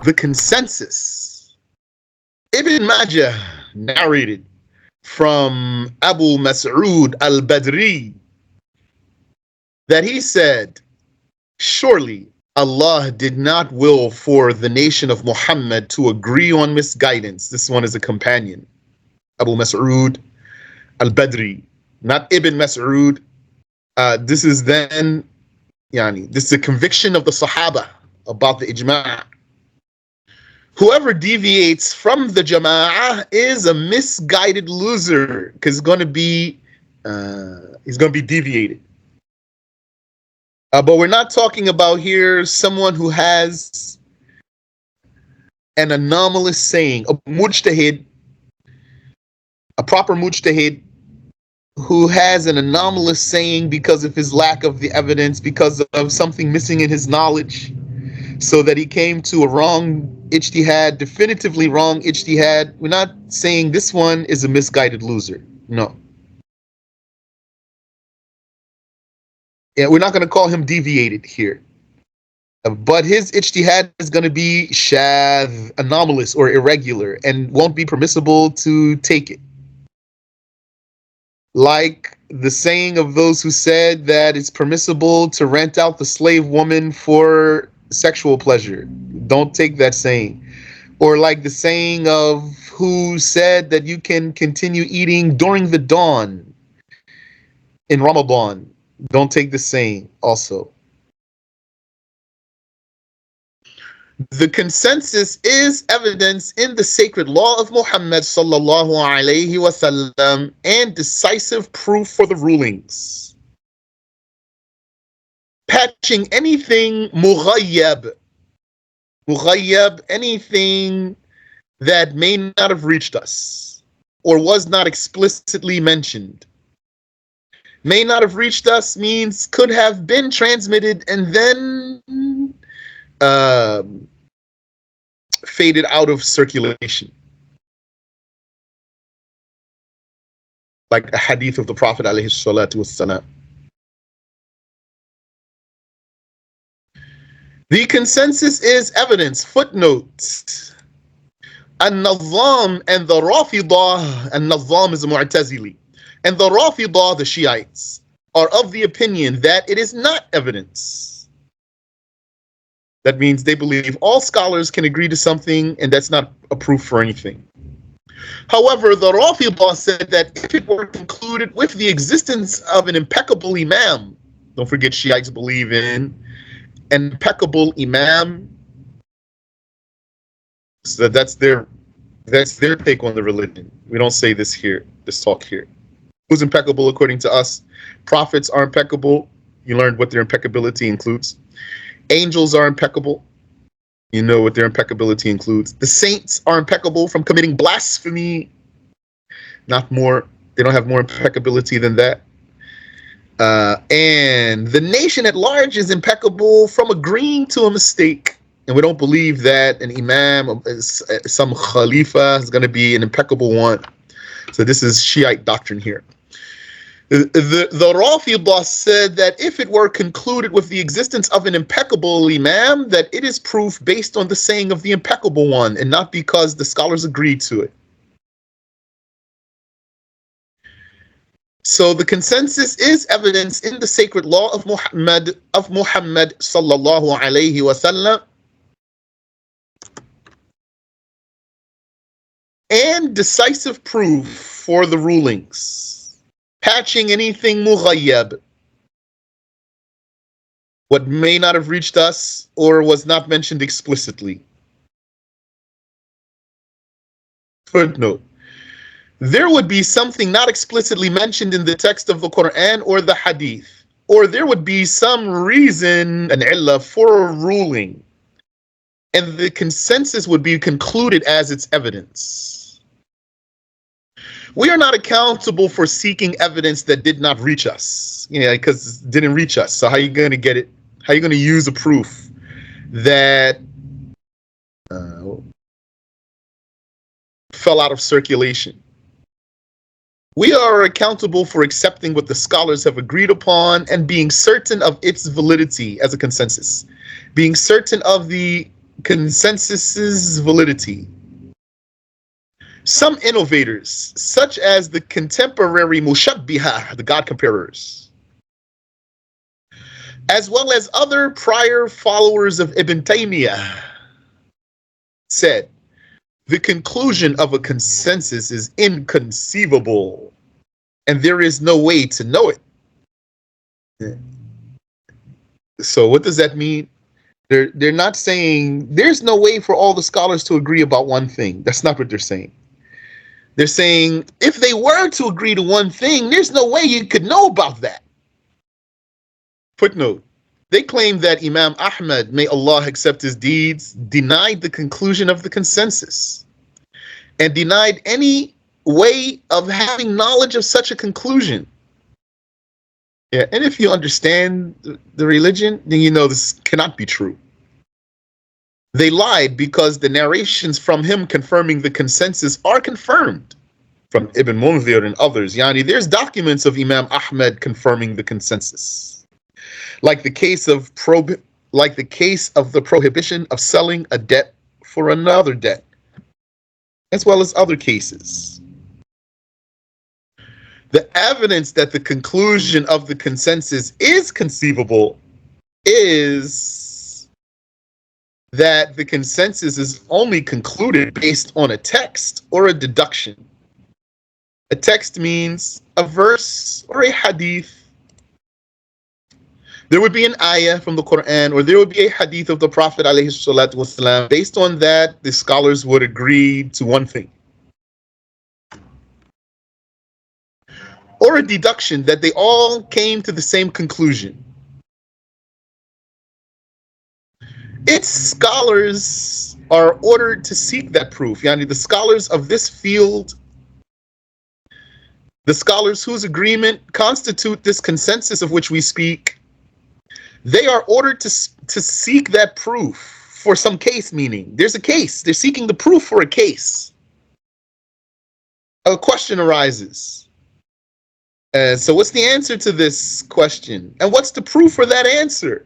The consensus. Ibn Majah narrated from Abu Mas'ud al-Badri that he said, surely Allah did not will for the nation of Muhammad to agree on misguidance. This one is a companion, Abu Mas'ud al-Badri, not Ibn Mas'ud. This is then, this is a conviction of the Sahaba about the ijma'. Whoever deviates from the jama'ah is a misguided loser, because he's going to be deviated. But we're not talking about here someone who has an anomalous saying, a mujtahid, a proper mujtahid, who has an anomalous saying because of his lack of the evidence, because of something missing in his knowledge, so that he came to a wrong ijtihad, definitively wrong ijtihad. We're not saying this one is a misguided loser. No. Yeah, we're not going to call him deviated here. But his ijtihad is going to be shadh, anomalous or irregular, and won't be permissible to take it. Like the saying of those who said that it's permissible to rent out the slave woman for sexual pleasure. Don't take that saying. Or like the saying of who said that you can continue eating during the dawn in Ramadan. Don't take the saying also. The consensus is evidence in the sacred law of Muhammad sallallahu alayhi wasallam and decisive proof for the rulings. Patching anything mughayyab, anything that may not have reached us or was not explicitly mentioned. May not have reached us means could have been transmitted and then faded out of circulation. Like a hadith of the Prophet alayhi salatu wassalam. The consensus is evidence. Footnote. An-Nazam and the Rafidah, An-Nazam is a Mu'tazili, and the Rafidah, the Shiites, are of the opinion that it is not evidence. That means they believe all scholars can agree to something, and that's not a proof for anything. However, the Rafidah said that if it were concluded with the existence of an impeccable imam, don't forget Shiites believe in an impeccable imam, so that's their take on the religion. We don't say this here, this talk here. Who's impeccable according to us? Prophets are impeccable. You learned what their impeccability includes. Angels are impeccable. You know what their impeccability includes. The saints are impeccable from committing blasphemy. Not more. They don't have more impeccability than that. And the nation at large is impeccable from agreeing to a mistake. And we don't believe that an imam, some khalifa, is going to be an impeccable one. So this is Shiite doctrine here. The Rafidah said that if it were concluded with the existence of an impeccable imam, that it is proof based on the saying of the impeccable one, and not because the scholars agreed to it. So the consensus is evidence in the sacred law of Muhammad sallallahu alayhi wasallam, and decisive proof for the rulings. Patching anything mughayyab, what may not have reached us or was not mentioned explicitly. Footnote. There would be something not explicitly mentioned in the text of the Quran or the Hadith, or there would be some reason, an illah, for a ruling, and the consensus would be concluded as its evidence. We are not accountable for seeking evidence that did not reach us, because it didn't reach us. So how are you going to get it? How are you going to use a proof that fell out of circulation? We are accountable for accepting what the scholars have agreed upon and being certain of its validity as a consensus. being certain of the consensus's validity. Some innovators, such as the contemporary Mushabbihah, the God comparers, as well as other prior followers of Ibn Taymiyyah, said the conclusion of a consensus is inconceivable and there is no way to know it. So what does that mean? They're not saying there's no way for all the scholars to agree about one thing. That's not what they're saying. They're saying if they were to agree to one thing, there's no way you could know about that. Footnote. They claim that Imam Ahmad, may Allah accept his deeds, denied the conclusion of the consensus and denied any way of having knowledge of such a conclusion. Yeah, and if you understand the religion, then you know this cannot be true. They lied because the narrations from him confirming the consensus are confirmed from Ibn Munzir and others. Yani, there's documents of Imam Ahmad confirming the consensus, like the case of the prohibition of selling a debt for another debt, as well as other cases. The evidence that the conclusion of the consensus is conceivable is that the consensus is only concluded based on a text or a deduction. A text means a verse or a hadith. There would be an ayah from the Quran, or there would be a hadith of the Prophet ﷺ. Based on that, the scholars would agree to one thing. Or a deduction that they all came to the same conclusion. Its scholars are ordered to seek that proof. Yani, the scholars of this field, the scholars whose agreement constitute this consensus of which we speak, they are ordered to seek that proof for some case, meaning there's a case. They're seeking the proof for a case. A question arises. So what's the answer to this question? And what's the proof for that answer?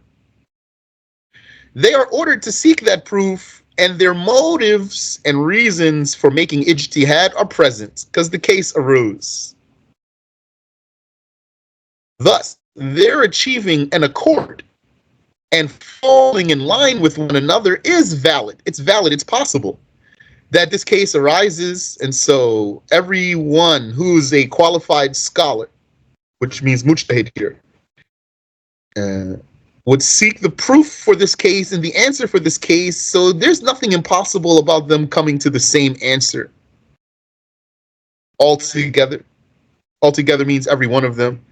They are ordered to seek that proof, and their motives and reasons for making ijtihad are present because the case arose. Thus, they're achieving an accord and falling in line with one another is valid. It's valid. It's possible that this case arises, and so everyone who's a qualified scholar, which means mujtahid here, would seek the proof for this case and the answer for this case. So there's nothing impossible about them coming to the same answer altogether. Altogether means every one of them.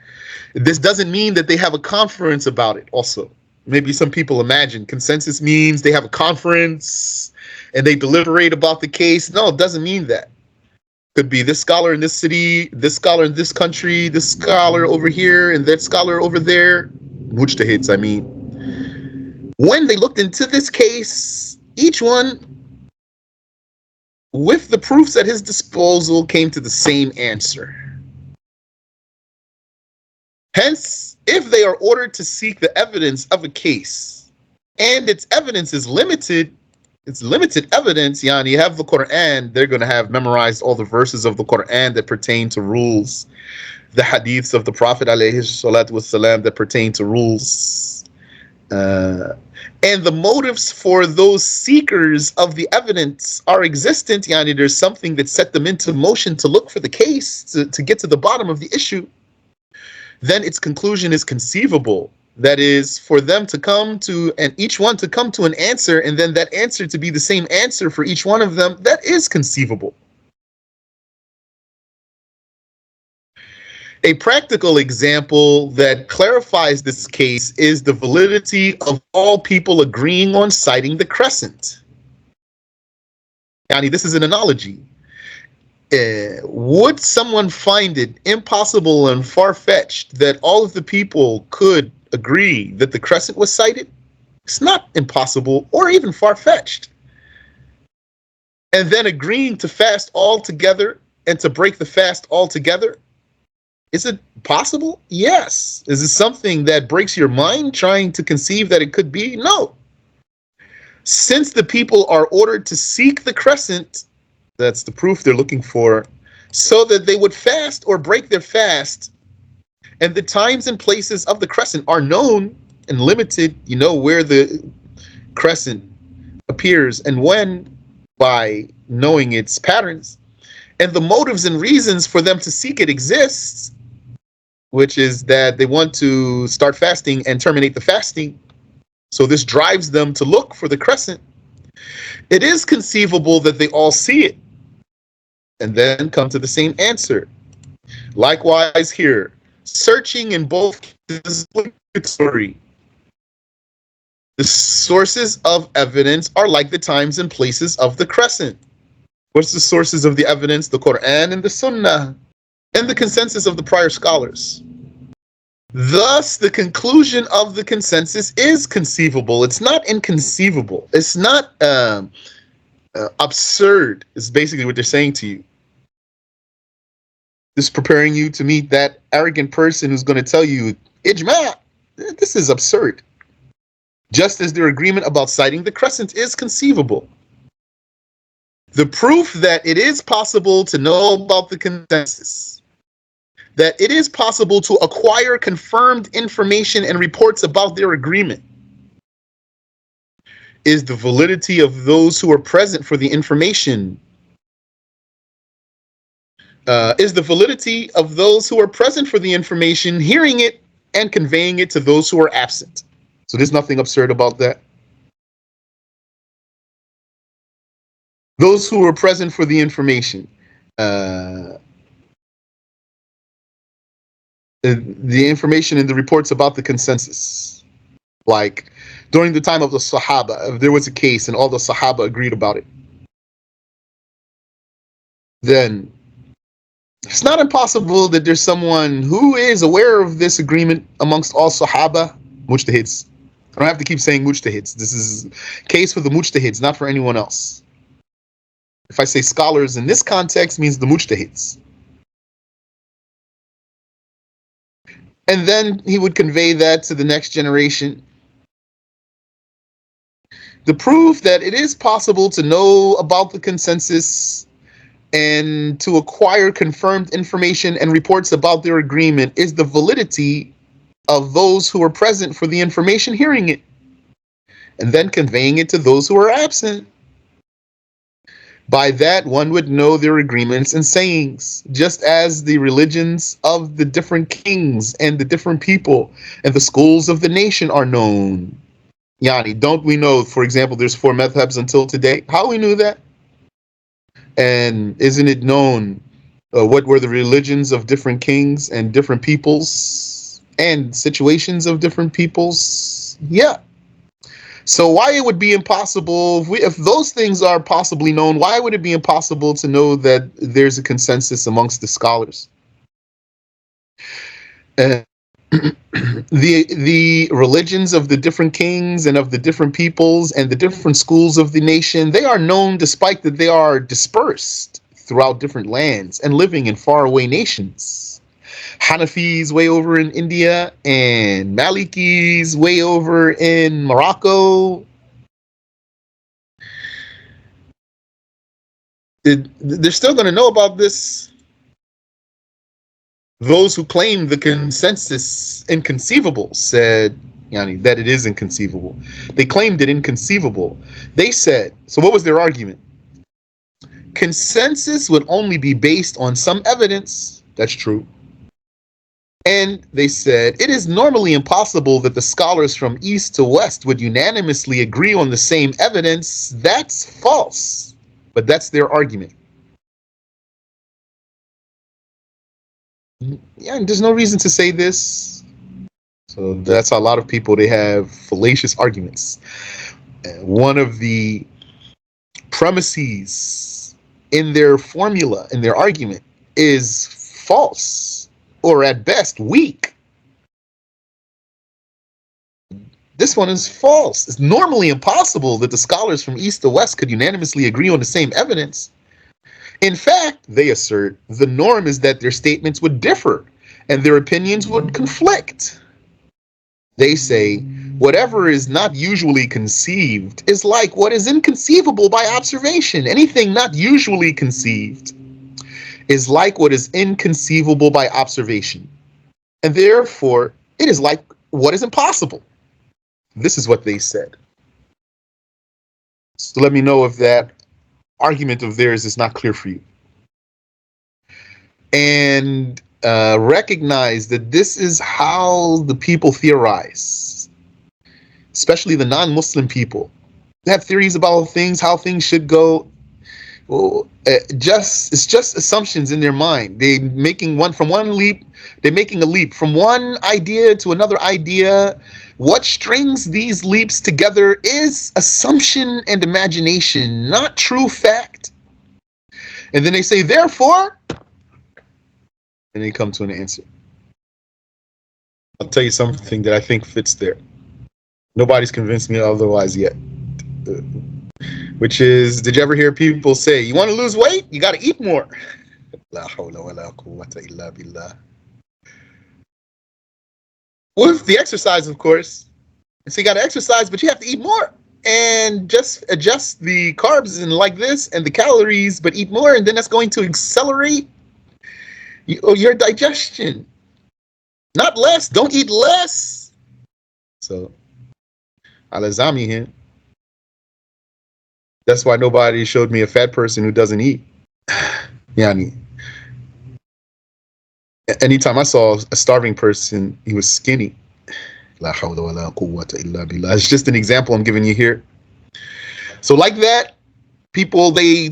This doesn't mean that they have a conference about it also. Maybe some people imagine consensus means they have a conference and they deliberate about the case. No, it doesn't mean that. Could be this scholar in this city, this scholar in this country, this scholar over here, and that scholar over there. Mujtahids, I mean. When they looked into this case, each one, with the proofs at his disposal, came to the same answer. Hence, if they are ordered to seek the evidence of a case, and its evidence is limited, it's limited evidence. Yani, you have the Quran, they're going to have memorized all the verses of the Quran that pertain to rules, the hadiths of the Prophet ﷺ that pertain to rules, and the motives for those seekers of the evidence are existent. Yani, there's something that set them into motion to look for the case, to get to the bottom of the issue. Then its conclusion is conceivable. That is, for them to come to, and each one to come to an answer, and then that answer to be the same answer for each one of them, that is conceivable. A practical example that clarifies this case is the validity of all people agreeing on sighting the crescent. Yani, this is an analogy. Would someone find it impossible and far-fetched that all of the people could agree that the crescent was sighted? It's not impossible or even far-fetched. And then agreeing to fast altogether and to break the fast altogether, is it possible? Yes. Is it something that breaks your mind trying to conceive that it could be? No. Since the people are ordered to seek the crescent, that's the proof they're looking for, so that they would fast or break their fast, and the times and places of the crescent are known and limited, you know where the crescent appears and when, by knowing its patterns, and the motives and reasons for them to seek it exists, which is that they want to start fasting and terminate the fasting. So this drives them to look for the crescent. It is conceivable that they all see it and then come to the same answer. Likewise here, searching in both cases is obligatory. The sources of evidence are like the times and places of the crescent. What's the sources of the evidence? The Quran and the Sunnah, and the consensus of the prior scholars. Thus, the conclusion of the consensus is conceivable. It's not inconceivable. It's not absurd, is basically what they're saying to you. This is preparing you to meet that arrogant person who's going to tell you, Ijma, this is absurd. Just as their agreement about citing the crescent is conceivable. The proof that it is possible to know about the consensus, that it is possible to acquire confirmed information and reports about their agreement, is the validity of those who are present for the information. Is the validity of those who are present for the information, hearing it and conveying it to those who are absent. So there's nothing absurd about that. Those who are present for the information, the information and the reports about the consensus. Like during the time of the Sahaba, if there was a case and all the Sahaba agreed about it, then it's not impossible that there's someone who is aware of this agreement amongst all Sahaba, mujtahids. I don't have to keep saying mujtahids. This is a case for the mujtahids, not for anyone else. If I say scholars in this context, means the mujtahids. And then he would convey that to the next generation. The proof that it is possible to know about the consensus and to acquire confirmed information and reports about their agreement is the validity of those who are present for the information, hearing it, and then conveying it to those who are absent. By that, one would know their agreements and sayings, just as the religions of the different kings and the different people and the schools of the nation are known. Yani, don't we know, for example, there's 4 madhabs until today? How we knew that? And isn't it known what were the religions of different kings and different peoples and situations of different peoples? Yeah. So why it would be impossible, if those things are possibly known, why would it be impossible to know that there's a consensus amongst the scholars? The religions of the different kings and of the different peoples and the different schools of the nation, they are known despite that they are dispersed throughout different lands and living in faraway nations. Hanafis way over in India and Malikis way over in Morocco. They're still going to know about this. Those who claim the consensus inconceivable said, yani, that it is inconceivable. They claimed it inconceivable. They said, so what was their argument? Consensus would only be based on some evidence. That's true. And they said, it is normally impossible that the scholars from east to west would unanimously agree on the same evidence. That's false. But that's their argument. Yeah, and there's no reason to say this. So that's how a lot of people, they have fallacious arguments. One of the premises in their formula, in their argument, is false, or at best weak. This one is false. It's normally impossible that the scholars from east to west could unanimously agree on the same evidence. In fact, they assert, the norm is that their statements would differ and their opinions would conflict. They say, Whatever is not usually conceived is like what is inconceivable by observation. Anything not usually conceived is like what is inconceivable by observation. And therefore, it is like what is impossible. This is what they said. So let me know if that argument of theirs is not clear for you. And recognize that this is how the people theorize, especially the non-Muslim people. They have theories about things, how things should go. Well, it's just assumptions in their mind. They're making a leap from one idea to another idea. What strings these leaps together is assumption and imagination, not true fact. And then they say, therefore, and they come to an answer. I'll tell you something that I think fits there. Nobody's convinced me otherwise yet. Which is, did you ever hear people say, you want to lose weight? You got to eat more. La hawla wa la quwwata illa billah. With the exercise, of course. So you got to exercise, but you have to eat more. And just adjust the carbs and like this and the calories, but eat more. And then that's going to accelerate your digestion. Not less. Don't eat less. So, Al-Azami here. That's why nobody showed me a fat person who doesn't eat. Yani, anytime I saw a starving person, he was skinny. La hawla wa la quwwata illa billah. It's just an example I'm giving you here. So like that, people, they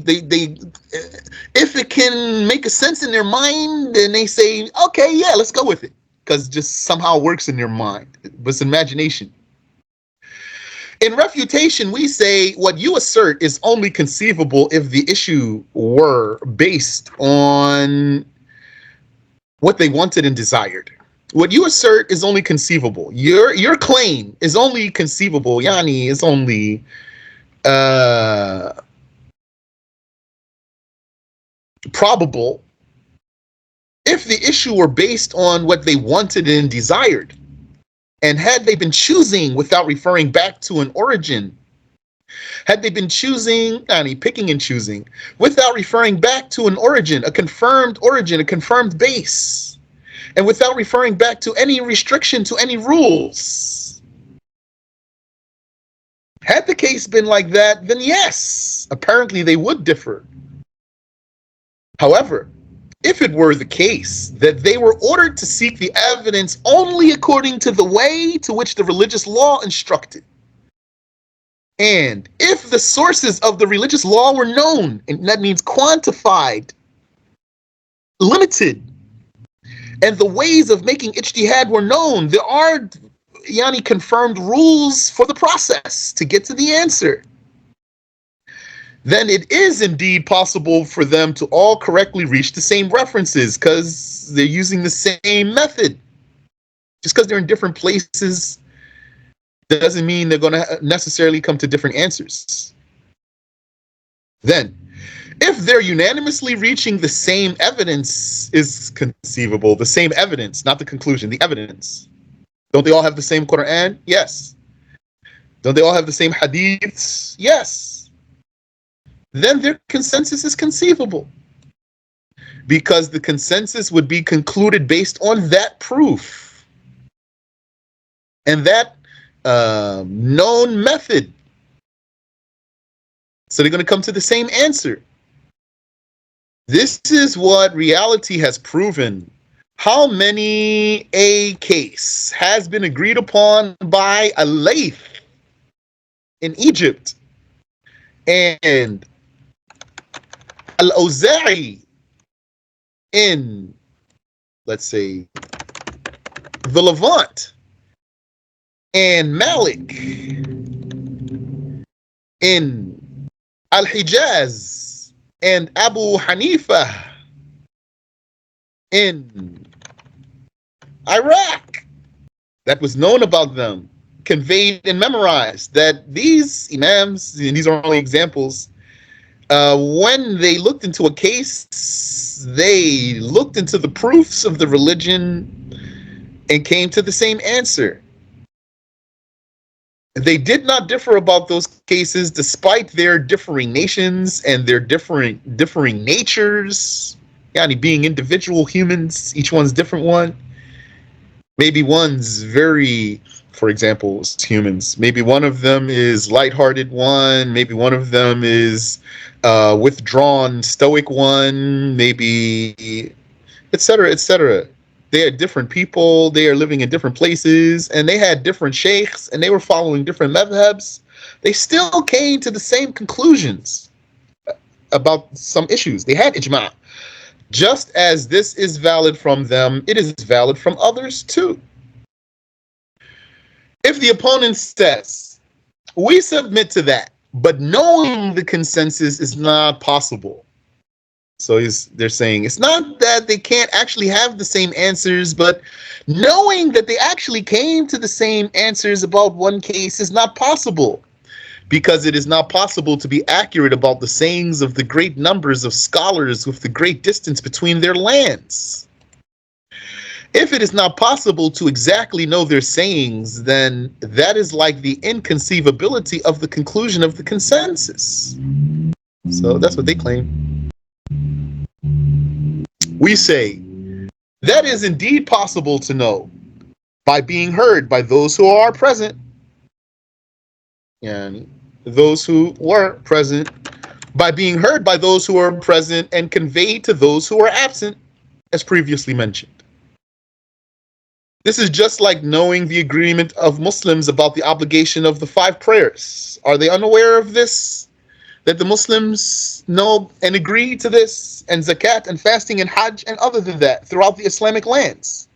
if it can make a sense in their mind, then they say, okay, yeah, let's go with it. Because it just somehow works in their mind. But it's imagination. In refutation, we say what you assert is only conceivable if the issue were based on what they wanted and desired. What you assert is only conceivable. Your claim is only conceivable. Yani is only probable if the issue were based on what they wanted and desired. And had they been choosing without referring back to an origin, had they been choosing, picking and choosing, without referring back to an origin, a confirmed base, and without referring back to any restriction, to any rules, had the case been like that, then yes, apparently they would differ. However, if it were the case that they were ordered to seek the evidence only according to the way to which the religious law instructed, and if the sources of the religious law were known, and that means quantified, limited, and the ways of making ijtihad were known, there are confirmed rules for the process to get to the answer, then it is indeed possible for them to all correctly reach the same references because they're using the same method. Just because they're in different places doesn't mean they're going to necessarily come to different answers. Then, if they're unanimously reaching the same evidence is conceivable, the same evidence, not the conclusion, the evidence. Don't they all have the same Quran? Yes. Don't they all have the same hadiths? Yes. Then their consensus is conceivable because the consensus would be concluded based on that proof and that known method. So they're going to come to the same answer. This is what reality has proven. How many a case has been agreed upon by a Layth in Egypt and Al-Awza'i in, let's say, the Levant, and Malik in Al-Hijaz, and Abu Hanifa in Iraq. That was known about them, conveyed and memorized, that these Imams, and these are only examples, when they looked into a case, they looked into the proofs of the religion and came to the same answer. They did not differ about those cases despite their differing nations and their differing natures. Yani being individual humans, each one's different one. Maybe one's very, for example, humans. Maybe one of them is lighthearted one. Maybe one of them is withdrawn, stoic one. Maybe, etc., etc. They are different people. They are living in different places, and they had different sheikhs, and they were following different madhabs. They still came to the same conclusions about some issues. They had ijma'. Just as this is valid from them, it is valid from others too. If the opponent says, we submit to that, but knowing the consensus is not possible. So they're saying it's not that they can't actually have the same answers, but knowing that they actually came to the same answers about one case is not possible, because it is not possible to be accurate about the sayings of the great numbers of scholars with the great distance between their lands. If it is not possible to exactly know their sayings, then that is like the inconceivability of the conclusion of the consensus. So that's what they claim. We say, that is indeed possible to know by being heard by those who are present. And those who were present, by being heard by those who are present and conveyed to those who are absent, as previously mentioned. This is just like knowing the agreement of Muslims about the obligation of the 5 prayers. Are they unaware of this? That the Muslims know and agree to this, and zakat and fasting and hajj and other than that throughout the Islamic lands,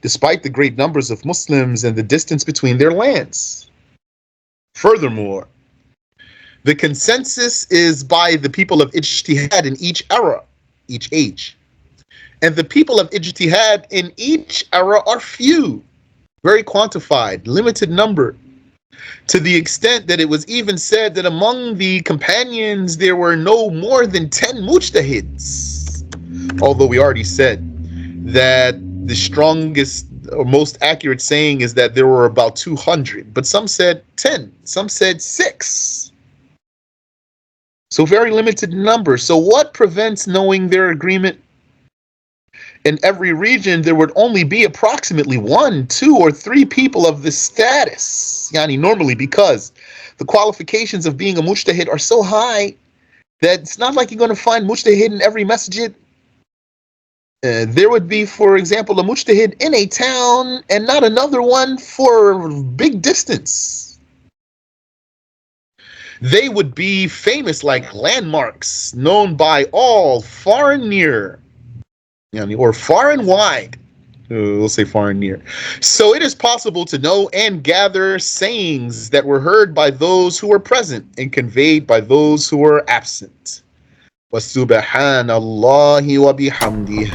despite the great numbers of Muslims and the distance between their lands. Furthermore, the consensus is by the people of ijtihad in each era, each age. And the people of ijtihad in each era are few, very quantified, limited number, to the extent that it was even said that among the companions there were no more than 10 mujtahids. Although we already said that the strongest or most accurate saying is that there were about 200, but some said 10, some said 6. So very limited number. So what prevents knowing their agreement? In every region, there would only be approximately 1, 2, or 3 people of this status. Yani normally, because the qualifications of being a mujtahid are so high that it's not like you're going to find mujtahid in every masjid. There would be, for example, a mujtahid in a town and not another one for big distance. They would be famous like landmarks, known by all, far and near. Or far and wide, we'll say far and near. So it is possible to know and gather sayings that were heard by those who were present and conveyed by those who were absent. وَسُبْحَانَ اللَّهِ وَبِحَمْدِهِ.